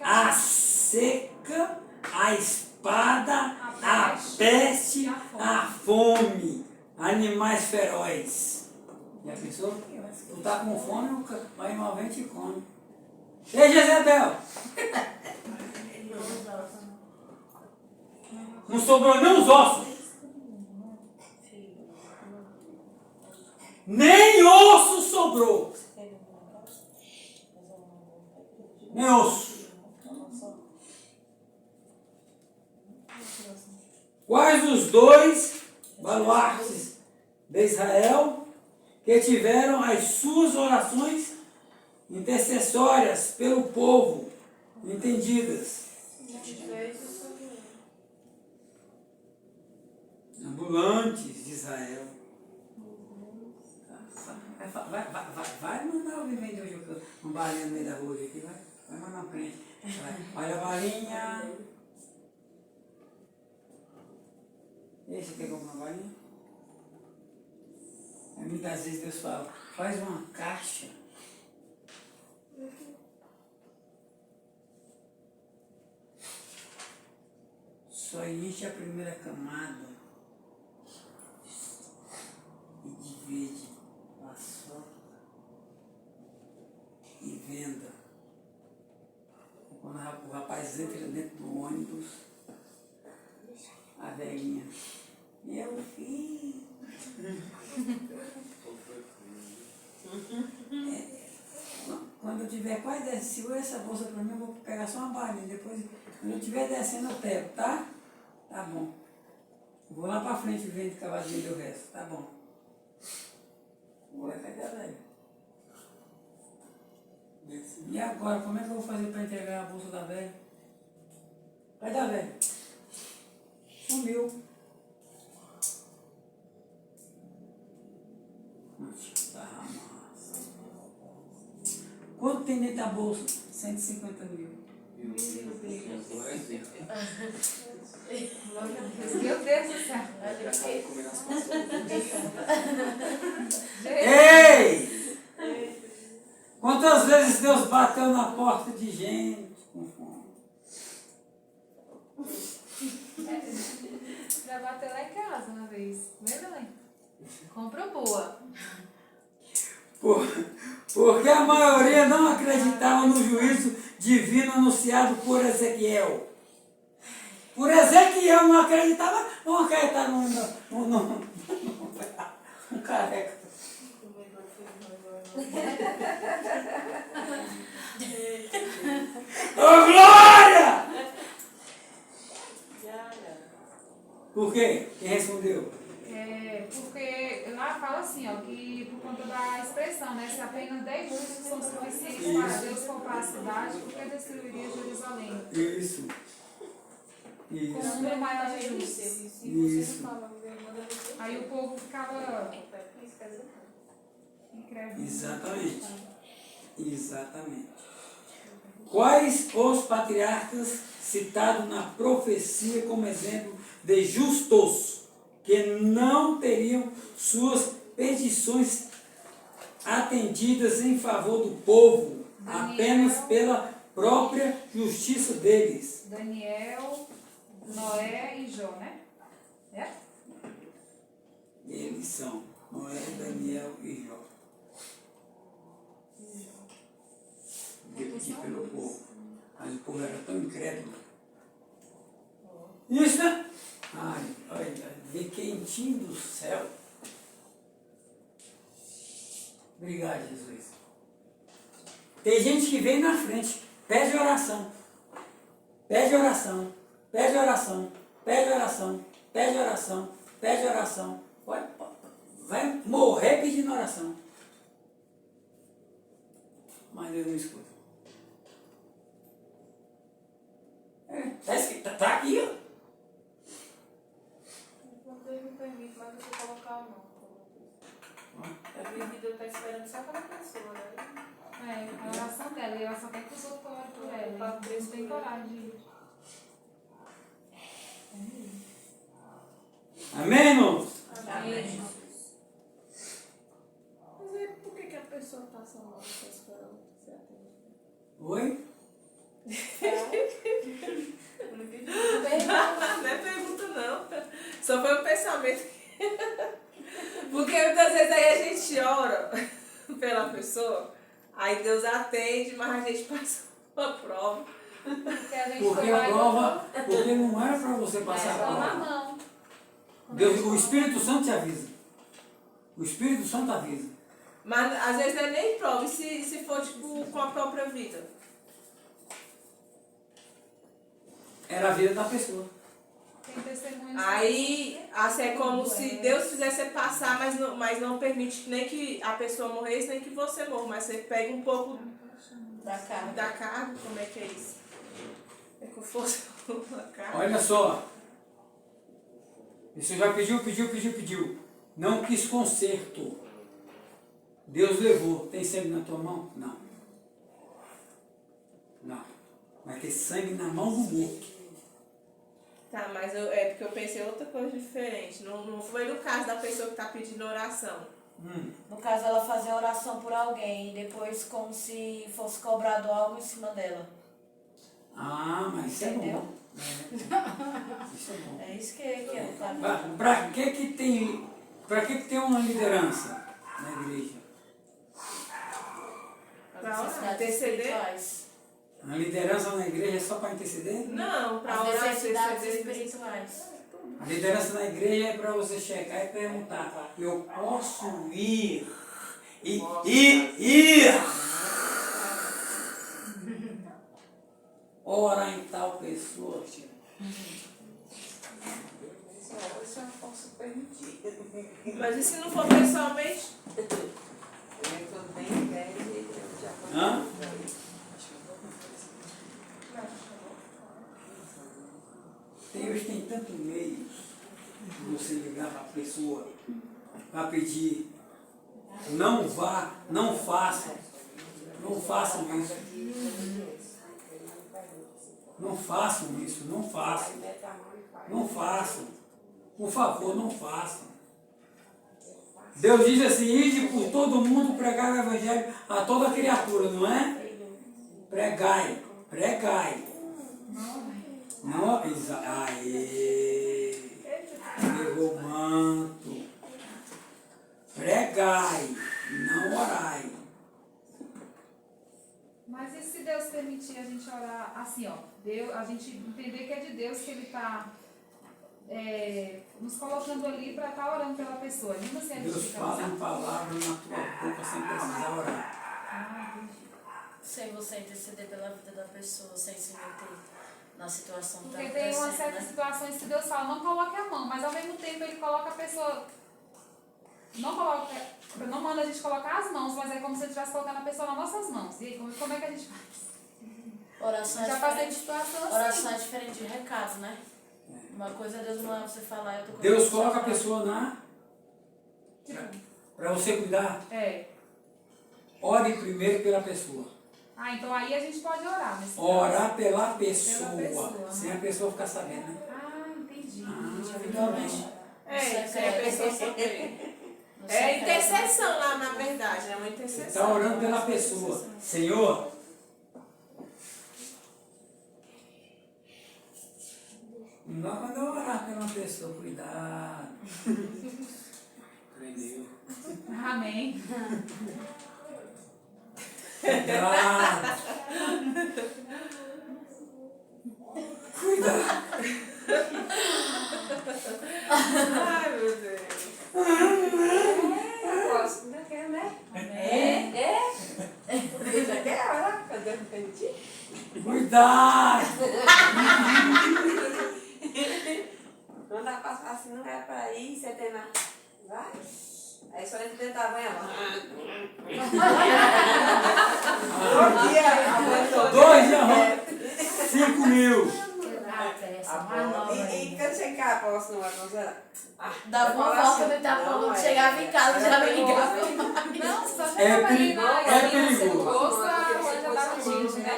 A seca, a espada, a peste, a fome, animais ferozes. Já pensou? Tu tá com fome, o animal vem e te come. Ei, Jezebel! Não sobrou nem os ossos. Nem osso sobrou. Nem osso. Quais os 2 baluartes de Israel que tiveram as suas orações intercessórias pelo povo entendidas? Ambulantes de Israel. Vai mandar alguém vender hoje uma balinha no meio da rua aqui, vai mandar um crente. Olha a balinha. Esse quer comprar uma balinha? Muitas vezes Deus fala, faz uma caixa. Só enche a primeira camada e divide a sorte e venda. Quando o rapaz entra dentro do ônibus, a velhinha, meu filho. Quando eu tiver quase descendo essa bolsa para mim, eu vou pegar só uma balinha. Depois, quando eu estiver descendo, eu pego, tá? Tá bom. Vou lá para frente e vendo cavadinho do resto, tá bom. Vou lá, cadê a velha? E agora, como é que eu vou fazer para entregar a bolsa da velha? Cadê a velha? Sumiu. Quanto tem dentro da bolsa? 150 mil. Meu Deus do céu. Ei! Quantas vezes Deus bateu na porta de gente com fome? Já bateu lá em casa uma vez. Lembra, mãe? Compra boa. Porque a maioria não acreditava no juízo divino anunciado por Ezequiel. Por Ezequiel não acreditava, não acreditava no careca. Ô glória! Por quê? Quem respondeu? Porque lá fala assim, ó, que por conta da expressão, né? Se apenas 10 justos são suficientes para Deus poupar a cidade, por que destruiria Jerusalém? Isso. Com um Isso. número maior de justos. Isso. Aí o povo ficava incrédulo. Exatamente. Exatamente. Quais os patriarcas citados na profecia como exemplo de justos que não teriam suas petições atendidas em favor do povo, apenas pela própria justiça deles? Daniel, Noé e Jó, né? É? Eles são Noé, Daniel e Jó. Repetido pelo povo. Mas o povo era tão incrédulo. Isso, né? Ai, olha, vê quentinho do céu. Obrigado, Jesus. Tem gente que vem na frente, pede oração. Pede oração, pede oração, pede oração, pede oração, pede oração. Vai morrer pedindo oração. Mas Deus não escuta. Tá aqui, ó. Deus não permite mais você colocar o não. É proibido eu estar esperando só aquela pessoa, né? A oração dela, e ela só quer que os outros orem por ela. Não tem coragem de ir. Amém, irmãos? Amém. Mas aí por que a pessoa passa mal e está esperando você atender? Oi? Não é pergunta não. Só foi um pensamento. Porque muitas vezes aí a gente ora pela pessoa, aí Deus atende, mas a gente passa uma prova. Porque a prova, porque não era para você passar a prova. Não. Deus, o Espírito Santo te avisa. O Espírito Santo avisa. Mas às vezes não é nem prova, e se for tipo com a própria vida? Era a vida da pessoa. Tem testemunhos. Aí assim, é como se Deus fizesse você passar, mas não permite nem que a pessoa morresse, nem que você morra. Mas você pega um pouco Da cara. da carne, como é que é isso? É que eu fosse a carne. Olha só. Você já pediu. Não quis conserto. Deus levou. Tem sangue na tua mão? Não. Não. Vai ter sangue na mão do morto. Tá, mas é porque eu pensei outra coisa diferente. Não foi no caso da pessoa que está pedindo oração. No caso, ela fazia oração por alguém e depois como se fosse cobrado algo em cima dela. Ah, mas isso é Entendeu? bom. Isso é bom. É isso que é o caminho. Para que tem uma liderança na igreja? Pra As orar, necessidades interceder? espirituais. A liderança na igreja é só para interceder? Não, para As orar, necessidades interceder. espirituais. A liderança na igreja é para você chegar e perguntar: eu posso ir? Orar em tal pessoa, tio. Isso eu posso permitir. Mas e se não for pessoalmente? Eu estou bem velha e eu já Hã? Hoje tem tanto meio de você ligar para a pessoa para pedir. Não vá, não façam. Não façam isso. Não façam isso, não façam. Não façam. Por favor, não façam. Deus diz assim: ide por todo mundo pregar o evangelho a toda criatura, não é? Pregai, pregai. Não, aê, pegou o manto. Pregai, não orai. Mas e se Deus permitir a gente orar assim, ó? Deus, a gente entender que é de Deus que Ele está nos colocando ali para estar orando pela pessoa. Mesmo assim a gente Deus fica fala assim. em palavra na tua boca sem precisar orar. Ah, entendi. Sem você interceder pela vida da pessoa, sem se meter. na situação que está Porque tem umas acontecendo, certas né? situações que Deus fala, não coloque a mão, mas ao mesmo tempo ele coloca a pessoa. Não manda a gente colocar as mãos, mas é como se ele estivesse colocando a pessoa nas nossas mãos. E aí, como é que a gente faz? Oração é Já passei de diferente. situação Oração é assim. diferente de recado, né? Uma coisa é Deus mandar você falar e outra coisa Deus você coloca a falar. pessoa para você cuidar. É. Ore primeiro pela pessoa. Ah, então aí a gente pode orar. Nesse Orar pela pessoa. Pela pessoa, Sem a pessoa ficar sabendo, né? Ah, entendi. Individualmente. Sem a pessoa saber. No É secreto. intercessão lá, na verdade, é uma intercessão. Está orando pela pessoa. Senhor, não quando eu orar pela pessoa, cuidado. Aprendeu. Amém. Cuidado. Cuidado. Ai, meu Deus. Eu gosto daquele, né? Já quer orar? Cadê o cantinho? Cuidado. Não dá pra passar assim, não é pra ir, você tem na. Vai. Aí só entra dentro da banha lá. Bom dia, aguentou. 2 de arroz. 5 mil. Essa mais nova E ainda. quando chegar, posso não vai fazer? Dava uma volta, ele tava falando, chegava em casa, já me ligava. Não, só É chega ali perigo- na é se não perigoso. gosto, a coisa já tá pedindo, né?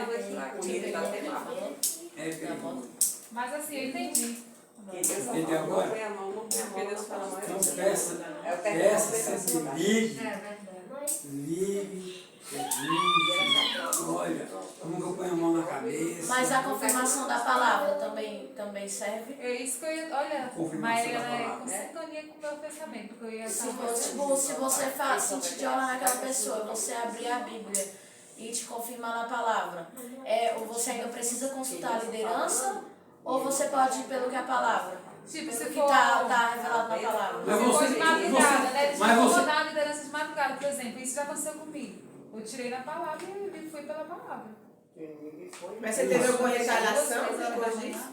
É perigoso. Mas assim, eu entendi. Entendeu agora? Põe a mão, não põe a mão. Deus fala mais. Então peça, É o peça, sempre ligue, pergunte. Olha, como que eu ponho a mão na cabeça? Mas a confirmação da palavra também serve. É isso que eu ia. Olha, Confirmação mas da ela é palavra. com sintonia com o meu pensamento. Porque eu ia Se estar você sentir de orar naquela pessoa, você abrir a Bíblia e te confirmar na palavra, você ainda precisa consultar a liderança ou você pode ir pelo que é a palavra? Tipo, se Pelo que for. tá revelado na palavra. Mas Se for você- de madrugada, né? De mas você- incomodar a liderança de madrugada, por exemplo. Isso já aconteceu comigo. Eu tirei na palavra e fui pela palavra. Mas você teve alguma retaliação Duas vezes depois da disso? manhã?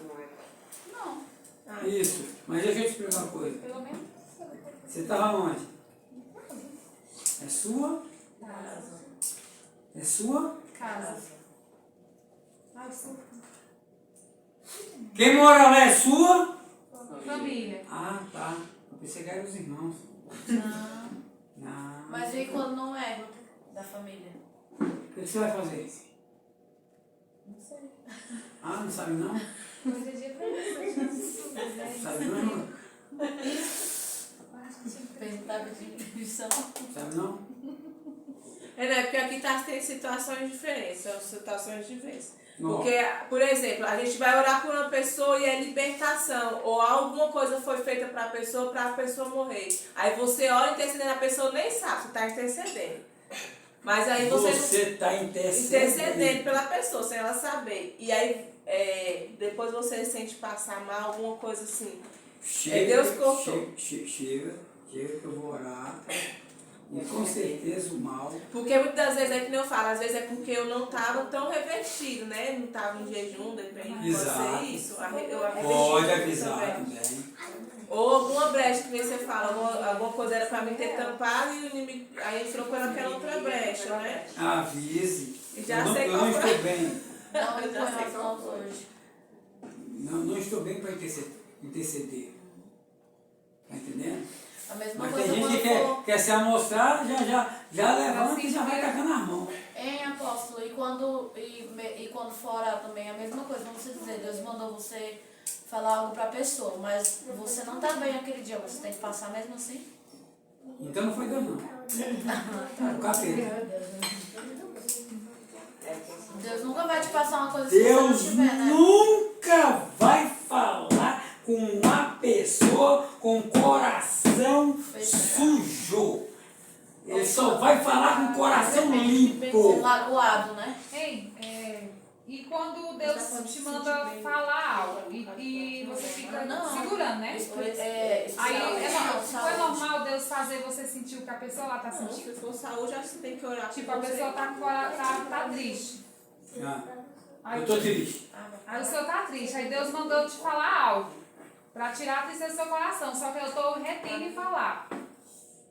Não, Isso, mas deixa eu te explicar uma coisa. pelo menos. Você estava onde? É sua? É sua? Casa. Ah, eu sou Quem mora lá é sua? família. Ah, tá. Eu pensei que eram os irmãos. Não. Não. Mas e quando não é da família? O que você vai fazer? Não sei. Ah, não sabe não? Hoje é dia pra isso. Não sabe não? Perguntar de inscrição. Sabe não? Né? Porque aqui tem situações diferentes, são situações diferentes. Não. Porque, por exemplo, a gente vai orar por uma pessoa e é libertação, ou alguma coisa foi feita para a pessoa morrer. Aí você ora intercedendo, a pessoa nem sabe, você está intercedendo. Mas aí você está intercedendo pela pessoa, sem ela saber. E aí, depois você sente passar mal, alguma coisa assim. Chega, Deus cortou. chega que eu vou orar. E com certeza o mal. Porque muitas das vezes é que nem eu falo, às vezes é porque eu não estava tão revertido, né? Não estava em jejum, depende, Exato. pode ser isso. Eu Pode arrependo avisar também. também. Ou alguma brecha que nem você fala, alguma coisa era para mim ter tampado e o inimigo aí entrou pela outra brecha, né? Avise. Já eu não, sei eu não qual foi. estou bem. Não, Eu já sei põe qual as mãos hoje. Não estou bem para interceder. Tá entendendo? A mesma Mas coisa tem gente quando que for... quer se amostrar, já levanta e já vai cagando as mãos. Hein, apóstolo, e quando for orar também, a mesma coisa, vamos dizer, Deus mandou você falar algo pra pessoa, mas você não tá bem aquele dia, você tem que passar mesmo assim? Então não foi Deus não. O capeta. Deus nunca vai te passar uma coisa se você Deus não tiver, né? nunca vai falar com uma pessoa com coração sujo. Ele só vai falar com coração limpo. Lagoado, né? Ei, e quando Deus te manda falar algo e você fica segurando, né? Aí foi normal Deus fazer você sentir o que a pessoa lá tá sentindo? Se for saúde, acho que você tem que orar. Tipo, a pessoa tá triste. Ah, Aí, Eu tô triste. aí o senhor tá triste. Aí Deus mandou eu te falar algo. Pra tirar a tristeza do seu coração. Só que eu tô retendo em falar.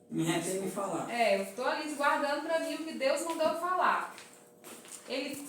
Me retém me falar. É, eu tô ali guardando pra mim o que Deus mandou eu falar. Ele